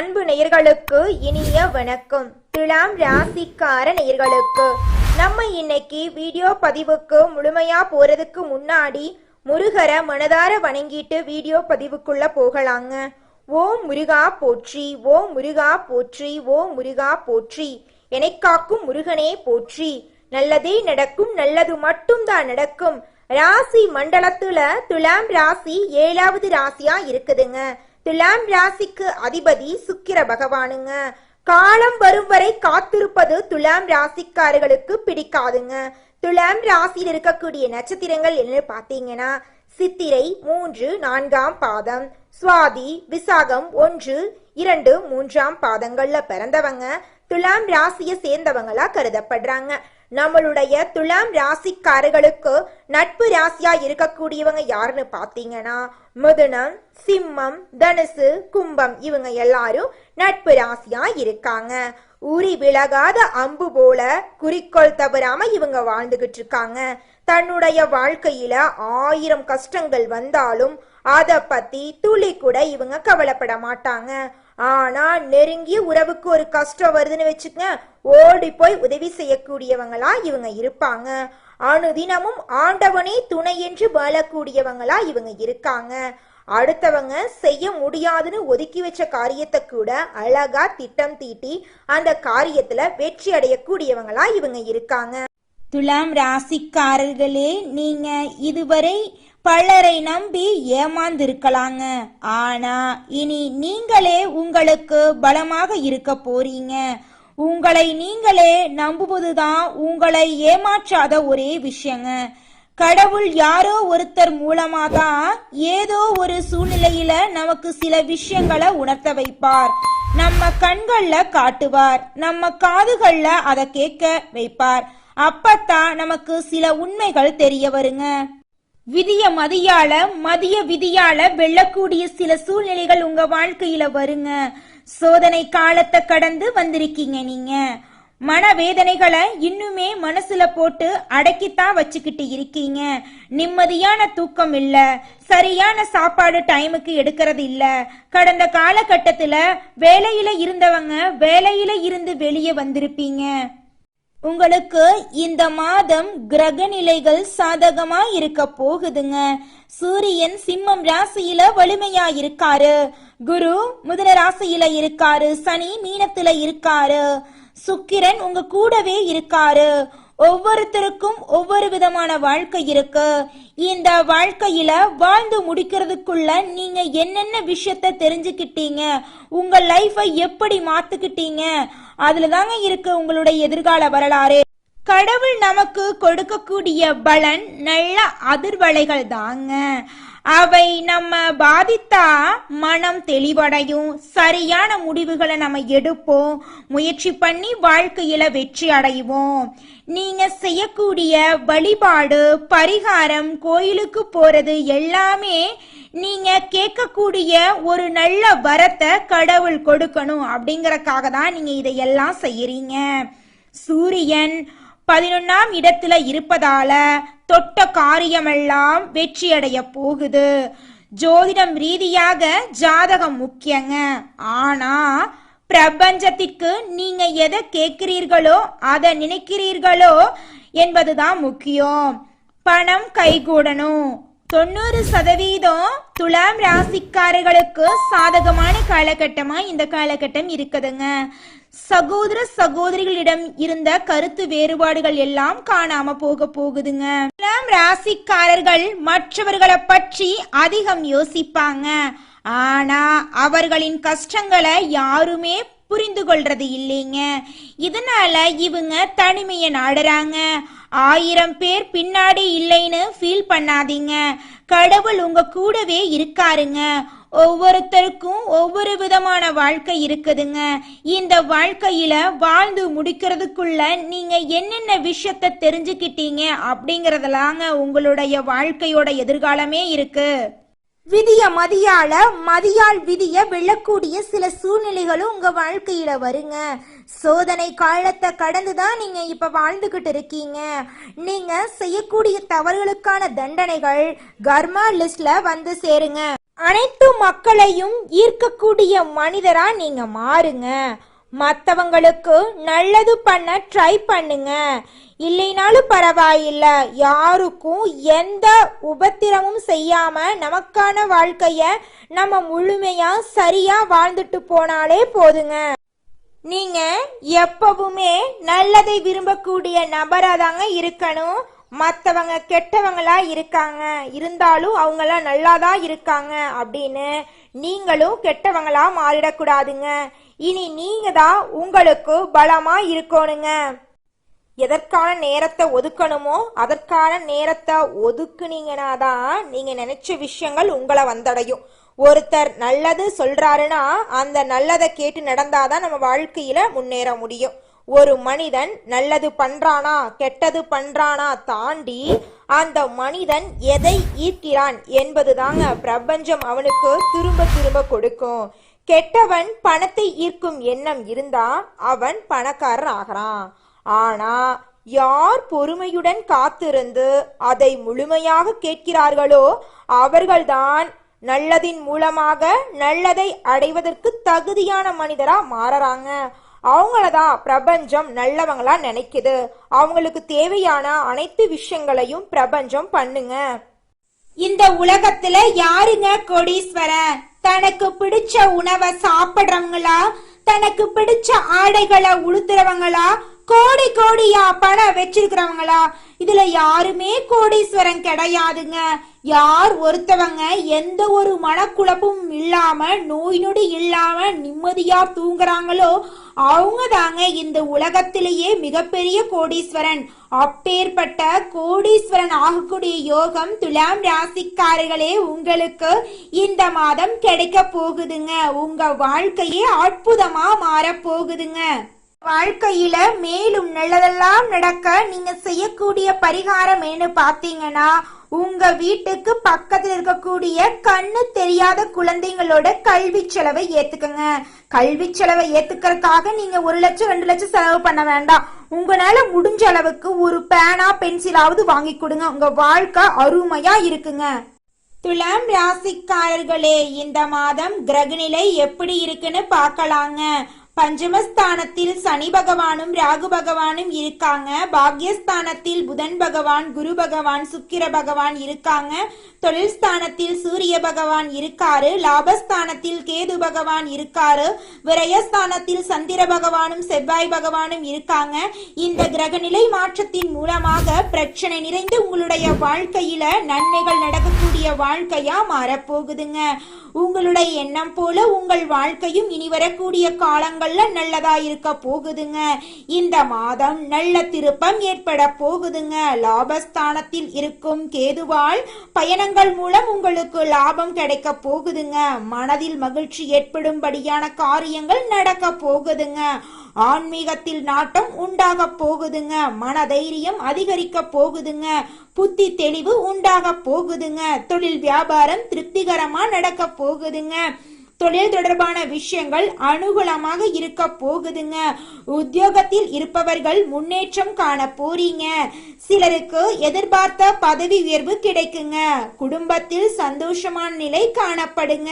அன்பு நேயர்களுக்கு இனிய வணக்கம். துலாம் ராசிக்கார நேயர்களுக்கு நம்ம இன்னைக்கு வீடியோ பதிவுக்கு முழுமையா போறதுக்கு முன்னாடி முருகரை மனதார வணங்கிட்டு வீடியோ பதிவுக்குள்ள போகலாங்க. ஓம் முருகா போற்றி, ஓம் முருகா போற்றி, ஓம் முருகா போற்றி. என்னை காக்கும் முருகனே போற்றி. நல்லதே நடக்கும், நல்லது மட்டும்தான் நடக்கும். ராசி மண்டலத்துல துலாம் ராசி 7வது ராசியா இருக்குதுங்க. துலாம் ராசிக்கு அதிபதி சுக்கிர பகவானுங்க. காலம் வரும் வரை காத்திருப்பது துலாம் ராசிக்காரர்களுக்கு பிடிக்காதுங்க. துலாம் ராசியில் இருக்கக்கூடிய நட்சத்திரங்கள் என்ன பாத்தீங்கன்னா சித்திரை 3, 4ஆம் பாதம், சுவாதி, விசாகம் 1, 2, 3ஆம் பாதங்கள்ல பிறந்தவங்க துலாம் ராசியை சேர்ந்தவங்களா கருதப்படுறாங்க. நம்மளுடைய துலாம் ராசிக்காரர்களுக்கு நட்பு ராசியா இருக்கக்கூடியவங்க யாருன்னு பாத்தீங்கன்னா மிதுனம், சிம்மம், தனுசு, கும்பம் இவங்க எல்லாரும் நட்பு ராசியா இருக்காங்க. உரி விலகாத அம்பு போல குறிக்கோள் தவறாம இவங்க வாழ்ந்துகிட்டு இருக்காங்க. தன்னுடைய வாழ்க்கையில 1000 கஷ்டங்கள் வந்தாலும் அத பத்தி துளி கூட இவங்க கவலைப்பட மாட்டாங்க. ஆனா நெருங்கிய உறவுக்கு ஒரு கஷ்டம் வருதுன்னு வச்சுக்க ஓடி போய் உதவி செய்யக்கூடியவங்களா இவங்க இருப்பாங்க. அனுதினமும் ஆண்டவனே துணை என்று வாழக்கூடியவங்களா இவங்க இருக்காங்க. அடுத்தவங்க செய்ய முடியாதுன்னு ஒதுக்கி வச்ச காரியத்தை கூட அழகா திட்டம் தீட்டி அந்த காரியத்துல வெற்றி அடையக்கூடியவங்களா இவங்க இருக்காங்க. துலாம் ராசிக்காரர்களே, நீங்க இதுவரை பலரை நம்பி ஏமாந்திருக்கலாங்க. ஆனா இனி நீங்களே உங்களுக்கு பலமாக இருக்க போறீங்க. உங்களை நீங்களே நம்புவதுதான் உங்களை ஏமாற்றாத ஒரே விஷயங்க. கடவுள் யாரோ ஒருத்தர் மூலமா தான் ஏதோ ஒரு சூழ்நிலையில நமக்கு சில விஷயங்களை உணர்த்த வைப்பார். நம்ம கண்கள்ல காட்டுவார், நம்ம காதுகள்ல அதை கேட்க வைப்பார். அப்பத்தான் நமக்கு சில உண்மைகள் தெரிய வருங்க. விதிய மதியால மதிய விதியால வெல்லக்கூடிய சில சூழ்நிலைகள் உங்க வாழ்க்கையில வருங்க. சோதனை காலத்தை கடந்து வந்திருக்கீங்க. நீங்க மனவேதனைகளை இன்னுமே மனசுல போட்டு அடக்கித்தான் வச்சுக்கிட்டு இருக்கீங்க. நிம்மதியான தூக்கம் இல்ல, சரியான சாப்பாடு டைமுக்கு எடுக்கிறது இல்ல. கடந்த காலகட்டத்துல வேலையில இருந்தவங்க வேலையில இருந்து வெளியே வந்திருப்பீங்க. உங்களுக்கு இந்த மாதம் கிரக நிலைகள் சாதகமா இருக்க போகுதுங்க. சூரியன் சிம்மம் ராசியில வலிமையா இருக்காரு, குரு மிதுன ராசியில இருக்காரு, சனி மீனத்துல இருக்காரு, சுக்கிரன் உங்க கூடவே இருக்காரு. ஒவ்வொருத்தருக்கும் ஒவ்வொரு விதமான வாழ்க்கை இருக்கு. இந்த வாழ்க்கையில வாழ்ந்து முடிக்கிறதுக்குள்ள நீங்க என்னென்ன விஷயத்த தெரிஞ்சுக்கிட்டீங்க, உங்க லைஃபை எப்படி மாத்துக்கிட்டீங்க, அதுலதாங்க இருக்கு உங்களுடைய எதிர்கால வரலாறு. கடவுள் நமக்கு கொடுக்கக்கூடிய பலன் நல்ல அதிர்வலைகள் தாங்க. அவை நம்ம பாதித்தா மனம் தெளிவடையும், சரியான முடிவுகளை நம்ம எடுப்போம், முயற்சி பண்ணி வாழ்க்கையில வெற்றி அடைவோம். நீங்க செய்யக்கூடிய வழிபாடு, பரிகாரம், கோயிலுக்கு போறது எல்லாமே நீங்க கேட்கக்கூடிய ஒரு நல்ல வரத்தை கடவுள் கொடுக்கணும் அப்படிங்கறக்காக தான் நீங்க இதையெல்லாம் செய்யறீங்க. சூரியன் 11ஆம் இடத்துல இருப்பதால தொட்ட காரியமெல்லாம் வெற்றி அடைய போகுது. ஜோதிடம் ரீதியாக ஜாதகம் முக்கியங்க. ஆனா பிரபஞ்சத்திற்கு நீங்க எதை கேட்கிறீர்களோ அதை நினைக்கிறீர்களோ என்பதுதான் முக்கியம். பணம் கைகூடணும். 90% துலாம் ராசிக்காரர்களுக்கு சாதகமான காலகட்டமா இந்த காலகட்டம் இருக்குதுங்க. சகோதர சகோதரிகளிடம் இருந்த கருத்து வேறுபாடுகள் எல்லாம் காணாம போக போகுதுங்க. துலாம் ராசிக்காரர்கள் மற்றவர்களை பற்றி அதிகம் யோசிப்பாங்க. ஆனா அவர்களின் கஷ்டங்களை யாருமே புரிந்து கொள்றது இல்லைங்க. இதனால இவங்க தனிமையை நாடுறாங்க. 1000 பேர் பின்னாடி இல்லைன்னு ஃபீல் பண்ணாதீங்க. கடவுள் உங்க கூடவே இருக்காருங்க. ஒவ்வொருத்தருக்கும் ஒவ்வொரு விதமான வாழ்க்கை இருக்குதுங்க. இந்த வாழ்க்கையில வாழ்ந்து முடிக்கிறதுக்குள்ள நீங்க என்னென்ன விஷயத்த தெரிஞ்சுக்கிட்டீங்க அப்படிங்கறதுலாங்க உங்களுடைய வாழ்க்கையோட எதிர்காலமே இருக்கு. விதிய மதியால மதியால் விதிய வெல்லக்கூடிய சில சூழ்நிலைகளும் உங்க வாழ்க்கையில வருங்க. சோதனை காலத்தை கடந்துதான் நீங்க இப்ப வாழ்ந்துகிட்டு இருக்கீங்க. நீங்க செய்யக்கூடிய தவறுகளுக்கான தண்டனைகள் கர்மா லிஸ்ட்ல வந்து சேருங்க. அனைத்து மக்களையும் ஈர்க்கக்கூடிய மனிதரா நீங்க மாறுங்க. மற்றவங்களுக்கு நல்லது பண்ண ட்ரை பண்ணுங்க. இல்லைனாலும் பரவாயில்ல, யாருக்கும் எந்த உபத்திரமும் செய்யாம நமக்கான வாழ்க்கைய நம்ம முழுமையா சரியா வாழ்ந்துட்டு போனாலே போதுங்க. நீங்க எப்பவுமே நல்லதை விரும்பக்கூடிய நபரா தாங்க இருக்கணும். மற்றவங்க கெட்டவங்களா இருக்காங்க, இருந்தாலும் அவங்களாம் நல்லாதான் இருக்காங்க அப்படின்னு நீங்களும் கெட்டவங்களா மாறிடக்கூடாதுங்க. இனி நீங்க தான் உங்களுக்கு பலமா இருக்கணுங்க. எதற்கான நேரத்தை ஒதுக்கணுமோ அதற்கான நேரத்தை ஒதுக்குனீங்கன்னா தான் நீங்க நினைச்ச விஷயங்கள் உங்களை வந்தடையும். ஒருத்தர் நல்லது சொல்றாருன்னா அந்த நல்லதை கேட்டு நடந்தாதான் நம்ம வாழ்க்கையில முன்னேற முடியும். ஒரு மனிதன் நல்லது பண்றானா கெட்டது பண்றானா தாண்டி அந்த மனிதன் எதை ஈர்க்கிறான் என்பதுதாங்க பிரபஞ்சம் அவனுக்கு திரும்ப திரும்ப கொடுக்கும். கெட்டவன் பணத்தை ஈர்க்கும் எண்ணம் இருந்தா அவன் பணக்காரன் ஆகிறான். ஆனா யார் பொறுமையுடன் காத்திருந்து அதை முழுமையாக கேட்கிறார்களோ அவர்கள்தான் நல்லதின் மூலமாக நல்லதை அடைவதற்கு தகுதியான மனிதரா மாறறாங்க. அவங்களதான் பிரபஞ்சம் நல்லவங்களா நினைக்குது. அவங்களுக்கு தேவையான அனைத்து விஷயங்களையும் பிரபஞ்சம் பண்ணுங்க. இந்த உலகத்துல யாருங்க கோடீஸ்வரன்? தனக்கு பிடிச்ச உணவை சாப்பிடுறவங்களா, தனக்கு பிடிச்ச ஆடைகளை உடுத்துறவங்களா, கோடி கோடியா பணம் வச்சிருக்கிறவங்களா? இதுல யாருமே கோடீஸ்வரன் கிடையாதுங்க. யார் ஒருத்தவங்க எந்த ஒரு மனக்குழப்பமும் இல்லாம நோய் நொடி இல்லாம நிம்மதியா தூங்குறாங்களோ அவங்க தாங்க இந்த உலகத்திலேயே மிகப்பெரிய கோடீஸ்வரன். அப்பேற்பட்ட கோடீஸ்வரன் ஆகக்கூடிய யோகம் துலாம் ராசிக்காரர்களே உங்களுக்கு இந்த மாதம் கிடைக்க போகுதுங்க. உங்க வாழ்க்கையே அற்புதமா மாற போகுதுங்க. வாழ்க்கையில மேலும் நல்லதெல்லாம் நடக்க நீங்க செய்யக்கூடிய பரிகாரம் என்ன பாத்தீங்கன்னா, உங்க வீட்டுக்கு பக்கத்துல இருக்கக்கூடிய கண்ணு தெரியாத குழந்தைங்களோட கல்வி செலவை ஏத்துக்கங்க. கல்வி செலவை ஏத்துக்கிறதுக்காக நீங்க 1 லட்சம் 2 லட்சம் செலவு பண்ண வேண்டாம். உங்களால முடிஞ்ச அளவுக்கு ஒரு பேனா பென்சிலாவது வாங்கி கொடுங்க. உங்க வாழ்க்கை அருமையா இருக்குங்க. துலாம் ராசிக்காரர்களே, இந்த மாதம் கிரகநிலை எப்படி இருக்குன்னு பார்க்கலாங்க. பஞ்சமஸ்தானத்தில் சனி பகவானும் ராகு பகவானும் இருக்காங்க. பாக்யஸ்தானத்தில் புதன் பகவான், குரு பகவான், சுக்கிர பகவான் இருக்காங்க. தொழில் ஸ்தானத்தில் சூரிய பகவான் இருக்காரு. லாபஸ்தானத்தில் கேது பகவான் இருக்காரு. விரயஸ்தானத்தில் சந்திர பகவானும் செவ்வாய் பகவானும் இருக்காங்க. இந்த கிரகநிலை மாற்றத்தின் மூலமாக பிரச்சனை நிறைந்து உங்களுடைய வாழ்க்கையில நன்மைகள் நடக்கக்கூடிய வாழ்க்கையா மாறப்போகுதுங்க. உங்களுடைய எண்ணம் போல உங்கள் வாழ்க்கையும் இனி வரக்கூடிய காலங்கள்ல நல்லதா இருக்க போகுதுங்க. இந்த மாதம் நல்ல திருப்பம் ஏற்பட போகுதுங்க. லாபஸ்தானத்தில் இருக்கும் கேதுவால் பயணங்கள் மூலம் உங்களுக்கு லாபம் கிடைக்க போகுதுங்க. மனதில் மகிழ்ச்சி ஏற்படும்படியான காரியங்கள் நடக்க போகுதுங்க. ஆன்மீகத்தில் நாட்டம் உண்டாக போகுதுங்க. மனதைரியம் அதிகரிக்க போகுதுங்க. புத்தி தெளிவு உண்டாக போகுதுங்க. தொழில் வியாபாரம் திருப்திகரமா நடக்க போகுதுங்க. தொழில் தொடர்பான விஷயங்கள் அனுகூலமாக இருக்க போகுதுங்க. உத்தியோகத்தில் இருப்பவர்கள் முன்னேற்றம் காண போறீங்க. சிலருக்கு எதிர்பார்த்த பதவி உயர்வு கிடைக்குங்க. குடும்பத்தில் சந்தோஷமான நிலை காணப்படுங்க.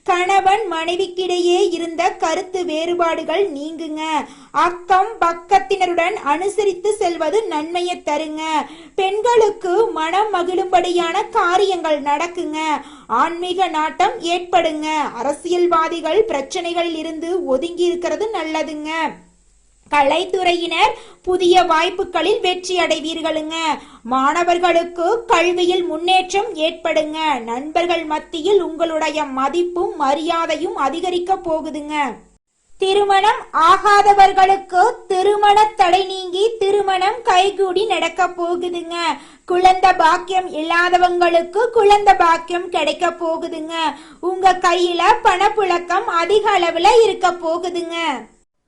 கணவன் மனைவிக்கிடையே இருந்த கருத்து வேறுபாடுகள் நீங்குங்க. அக்கம் பக்கத்தினருடன் அனுசரித்து செல்வது நன்மையை தருங்க. பெண்களுக்கு மனம் மகிழும்படியான காரியங்கள் நடக்குங்க. ஆன்மீக நாட்டம் ஏற்படுங்க. அரசியல்வாதிகள் பிரச்சனைகளில் இருந்து ஒதுங்கி இருக்கிறது நல்லதுங்க. கலைத்துறையினர் புதிய வாய்ப்புகளில் வெற்றி அடைவீர்களுங்க. மாணவர்களுக்கு கல்வியில் முன்னேற்றம் ஏற்படுங்க. நண்பர்கள் மத்தியில் உங்களுடைய மதிப்பும் மரியாதையும் அதிகரிக்க போகுதுங்க. திருமணம் ஆகாதவர்களுக்கு திருமண தடை நீங்கி திருமணம் கைகூடி நடக்க போகுதுங்க. குழந்தை பாக்கியம் இல்லாதவங்களுக்கு குழந்தை பாக்கியம் கிடைக்க போகுதுங்க. உங்க கையில பணப்புழக்கம் அதிக அளவுல இருக்க போகுதுங்க.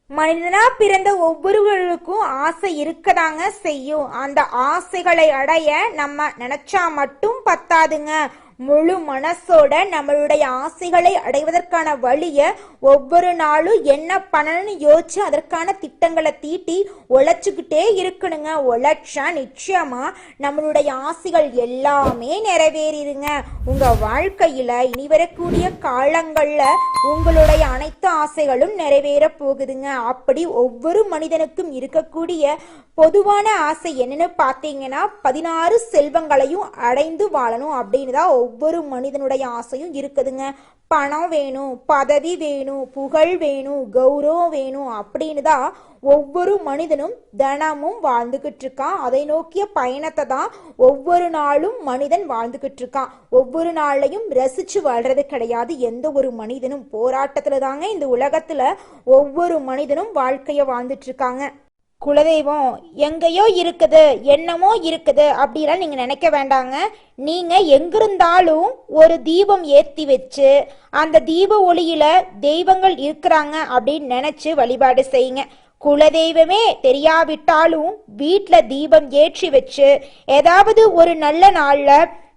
மனிதனா பிறந்த ஒவ்வொருவருக்கும் ஆசை இருக்கதாங்க செய்யும். அந்த ஆசைகளை அடைய நம்ம நினைச்சா மட்டும் பத்தாதுங்க. முழு மனசோட நம்மளுடைய ஆசைகளை அடைவதற்கான வழியை ஒவ்வொரு நாளும் என்ன பண்ணணும்னு யோசிச்சு அதற்கான திட்டங்களை தீட்டி உழைச்சுக்கிட்டே இருக்கணுங்க. உழைச்சா நிச்சயமா நம்மளுடைய ஆசைகள் எல்லாமே நிறைவேறிடுங்க. உங்க வாழ்க்கையில இனி வரக்கூடிய காலங்கள்ல உங்களுடைய அனைத்து ஆசைகளும் நிறைவேற போகுதுங்க. அப்படி ஒவ்வொரு மனிதனுக்கும் இருக்கக்கூடிய பொதுவான ஆசை என்னன்னு பார்த்தீங்கன்னா 16 செல்வங்களையும் அடைந்து வாழணும் அப்படின்னு தான் ஒவ்வொரு மனிதனுடைய ஆசையும் இருக்குதுங்க. பணம் வேணும், பதவி வேணும், புகழ் வேணும், கௌரவம் வேணும் அப்படின்னு தான் ஒவ்வொரு மனிதனும் தினமும் வாழ்ந்துகிட்டு இருக்கான். அதை நோக்கிய பயணத்தை தான் ஒவ்வொரு நாளும் மனிதன் வாழ்ந்துகிட்டு இருக்கான். ஒவ்வொரு நாளையும் ரசிச்சு வாழ்றது கிடையாது எந்த ஒரு மனிதனும். போராட்டத்துல தாங்க இந்த உலகத்துல ஒவ்வொரு மனிதனும் வாழ்க்கைய வாழ்ந்துட்டு இருக்காங்க. குலதெய்வம் எங்கேயோ இருக்குது, என்னமோ இருக்குது அப்படிலாம் நீங்க நினைக்க வேண்டாங்க. நீங்க எங்கிருந்தாலும் ஒரு தீபம் ஏற்றி வச்சு அந்த தீப ஒளியில தெய்வங்கள் இருக்கிறாங்க அப்படின்னு நினைச்சு வழிபாடு செய்யுங்க. குலதெய்வமே தெரியாவிட்டாலும் வீட்டில் தீபம் ஏற்றி வச்சு ஏதாவது ஒரு நல்ல நாள்ல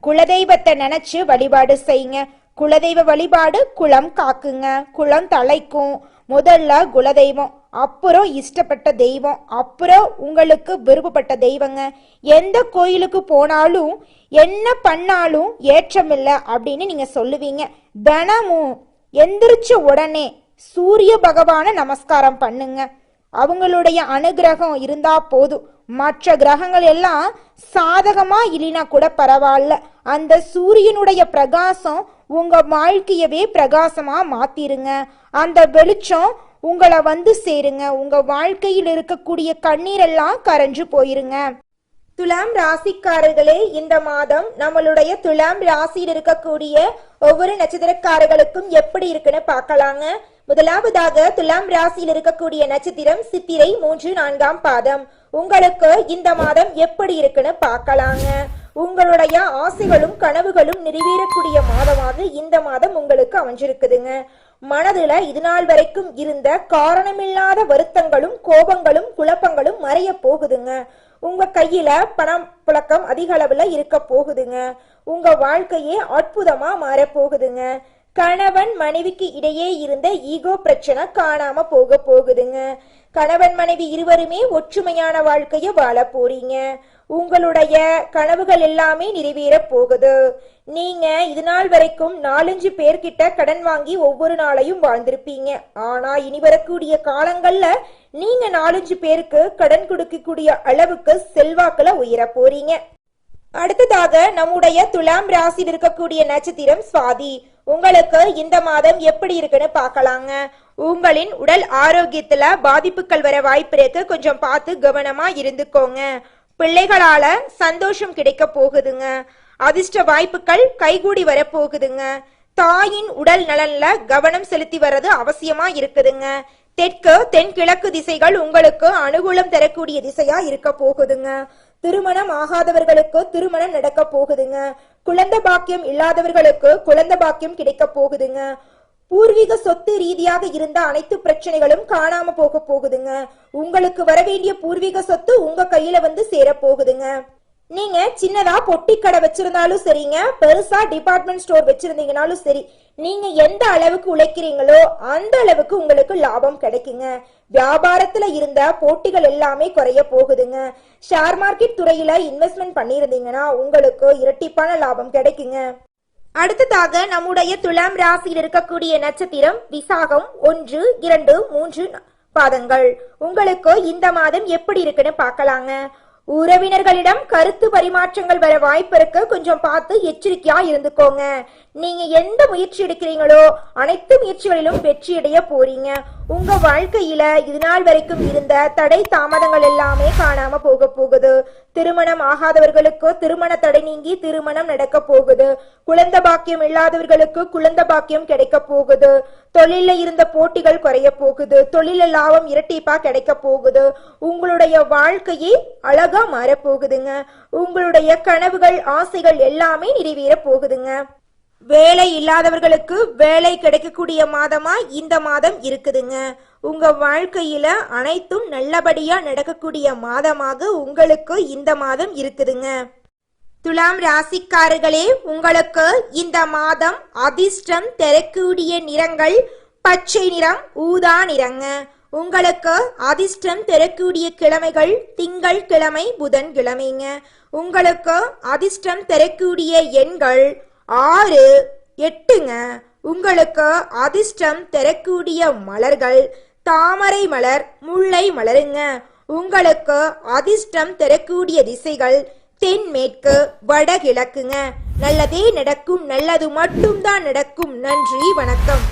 குலதெய்வத்தை நினைச்சு வழிபாடு செய்யுங்க. குலதெய்வ வழிபாடு குலம் காக்குங்க, குலம் தலைக்கும். முதல்ல குலதெய்வம், அப்புறம் இஷ்டப்பட்ட தெய்வம், அப்புறம் உங்களுக்கு விருப்பப்பட்ட தெய்வங்க. எந்த கோயிலுக்கு போனாலும் என்ன பண்ணாலும் ஏற்றமில்லை அப்படின்னு நீங்க சொல்லுவீங்க. தினமும் எந்திரிச்ச உடனே சூரிய பகவான நமஸ்காரம் பண்ணுங்க. அவங்களுடைய அனுகிரகம் இருந்தா போதும். மற்ற கிரகங்கள் எல்லாம் சாதகமா இல்லைனா கூட பரவாயில்ல, அந்த சூரியனுடைய பிரகாசம் உங்க வாழ்க்கையவே பிரகாசமா மாத்திருங்க. அந்த வெளிச்சம் உங்களை வந்து சேருங்க. உங்க வாழ்க்கையில் இருக்கக்கூடிய கண்ணீரெல்லாம் கரைஞ்சு போயிருங்க. துலாம் ராசிக்காரர்களே, இந்த மாதம் நம்மளுடைய துலாம் ராசியில் இருக்கக்கூடிய ஒவ்வொரு நட்சத்திரக்காரர்களுக்கும் எப்படி இருக்குன்னு பார்க்கலாங்க. முதலாவதாக துலாம் ராசியில் இருக்கக்கூடிய நட்சத்திரம் சித்திரை 3, 4ஆம் பாதம். உங்களுக்கு இந்த மாதம் எப்படி இருக்குன்னு பார்க்கலாங்க. உங்களுடைய ஆசைகளும் கனவுகளும் நிறைவேறக்கூடிய மாதமாக இந்த மாதம் உங்களுக்கு அமைஞ்சிருக்குதுங்க. மனதுல இது நாள் வரைக்கும் இருந்த காரணமில்லாத வருத்தங்களும் கோபங்களும் குழப்பங்களும் மறைய போகுதுங்க. உங்க கையில பணம் புழக்கம் அதிக அளவுல இருக்க போகுதுங்க. உங்க வாழ்க்கையே அற்புதமா மாற போகுதுங்க. கணவன் மனைவிக்கு இடையே இருந்த ஈகோ பிரச்சனை காணாம போக போகுதுங்க. கணவன் மனைவி இருவருமே ஒற்றுமையான வாழ்க்கைய வாழ போறீங்க. உங்களுடைய கனவுகள் எல்லாமே நிறைவேற போகுது. நீங்க இது நாள் வரைக்கும் 4-5 பேர்கிட்ட கடன் வாங்கி ஒவ்வொரு நாளையும் வாழ்ந்திருப்பீங்க. ஆனா இனி வரக்கூடிய காலங்கள்ல நீங்க 4-5 பேருக்கு கடன் கொடுக்கக்கூடிய அளவுக்கு செல்வாக்குல உயர போறீங்க. அடுத்ததாக நம்முடைய துலாம் ராசியில் இருக்கக்கூடிய நட்சத்திரம் சுவாதி. உங்களுக்கு இந்த மாதம் எப்படி இருக்குன்னு பார்க்கலாங்க. உங்களின் உடல் ஆரோக்கியத்துல பாதிப்புகள் வர வாய்ப்பு இருக்கு. கொஞ்சம் பார்த்து கவனமா இருந்துக்கோங்க. பிள்ளைகளால சந்தோஷம் கிடைக்க போகுதுங்க. அதிர்ஷ்ட வாய்ப்புகள் கைகூடி வர போகுதுங்க. தாயின் உடல் நலன்ல கவனம் செலுத்தி வர்றது அவசியமா இருக்குதுங்க. தெற்கு தென்கிழக்கு திசைகள் உங்களுக்கு அனுகூலம் தரக்கூடிய திசையா இருக்க போகுதுங்க. திருமணம் ஆகாதவர்களுக்கு திருமணம் நடக்க போகுதுங்க. குழந்தை பாக்கியம் இல்லாதவர்களுக்கு குழந்தை பாக்கியம் கிடைக்க போகுதுங்க. பூர்வீக சொத்து ரீதியாக இருந்த அனைத்து பிரச்சனைகளும் காணாம போக போகுதுங்க. உங்களுக்கு வர வேண்டிய பூர்வீக சொத்து உங்க கையில வந்து சேர போகுதுங்க. நீங்க சின்னதா பொட்டி கடை வச்சிருந்தாலும் சரிங்க, பெருசா டிபார்ட்மெண்ட் ஸ்டோர் வச்சிருந்தீங்கனாலும் சரி, நீங்க எந்த அளவுக்கு உழைக்கிறீங்களோ அந்த அளவுக்கு உங்களுக்கு லாபம் கிடைக்குங்க. வியாபாரத்துல இருந்த போட்டிகள் எல்லாமே குறைய போகுதுங்க. ஷேர் மார்க்கெட் துறையில இன்வெஸ்ட்மெண்ட் பண்ணியிருந்தீங்கன்னா உங்களுக்கு இரட்டிப்பான லாபம் கிடைக்குங்க. அடுத்ததாக நம்முடைய துலாம் ராசியில் இருக்கக்கூடிய நட்சத்திரம் விசாகம் 1, 2, 3 பாதங்கள். உங்களுக்கு இந்த மாதம் எப்படி இருக்குன்னு பார்க்கலாங்க. உறவினர்களிடம் கருத்து பரிமாற்றங்கள் வர வாய்ப்பு இருக்கு. கொஞ்சம் பார்த்து எச்சரிக்கையா இருந்துக்கோங்க. நீங்க எந்த முயற்சி எடுக்கிறீங்களோ அனைத்து முயற்சிகளிலும் வெற்றி அடைய போறீங்க. உங்க வாழ்க்கையில இது நாள் வரைக்கும் இருந்த தடை தாமதங்கள் எல்லாமே காணாம போக போகுது. திருமணம் ஆகாதவர்களுக்கு திருமண தடை நீங்கி திருமணம் நடக்க போகுது. குழந்தை பாக்கியம் இல்லாதவர்களுக்கு குழந்தை பாக்கியம் கிடைக்க போகுது. தொழில இருந்த போட்டிகள் குறைய போகுது. தொழில லாபம் இரட்டிப்பா கிடைக்க போகுது. உங்களுடைய வாழ்க்கையே அழகா மாற போகுதுங்க. உங்களுடைய கனவுகள் ஆசைகள் எல்லாமே நிறைவேற போகுதுங்க. வேலை இல்லாதவர்களுக்கு வேலை கிடைக்கக்கூடிய மாதமா இந்த மாதம் இருக்குதுங்க. உங்க வாழ்க்கையில அனைத்தும் நல்லபடியா நடக்கக்கூடிய மாதமாக உங்களுக்கு இந்த மாதம் இருக்குதுங்க. துலாம் ராசிக்காரர்களே, உங்களுக்கு இந்த மாதம் அதிர்ஷ்டம் தரக்கூடிய நிறங்கள் பச்சை நிறம், ஊதா நிறங்க. உங்களுக்கு அதிர்ஷ்டம் தரக்கூடிய கிழமைகள் திங்கள் கிழமை, புதன் கிழமைங்க. உங்களுக்கு அதிர்ஷ்டம் தரக்கூடிய எண்கள் 6, 8ங்க. உங்களுக்கு அதிர்ஷ்டம் தரக்கூடிய மலர்கள் தாமரை மலர், முல்லை மலருங்க. உங்களுக்கு அதிர்ஷ்டம் தரக்கூடிய திசைகள் தென்மேற்கு, வடகிழக்குங்க. நல்லதே நடக்கும், நல்லது மட்டும்தான் நடக்கும். நன்றி, வணக்கம்.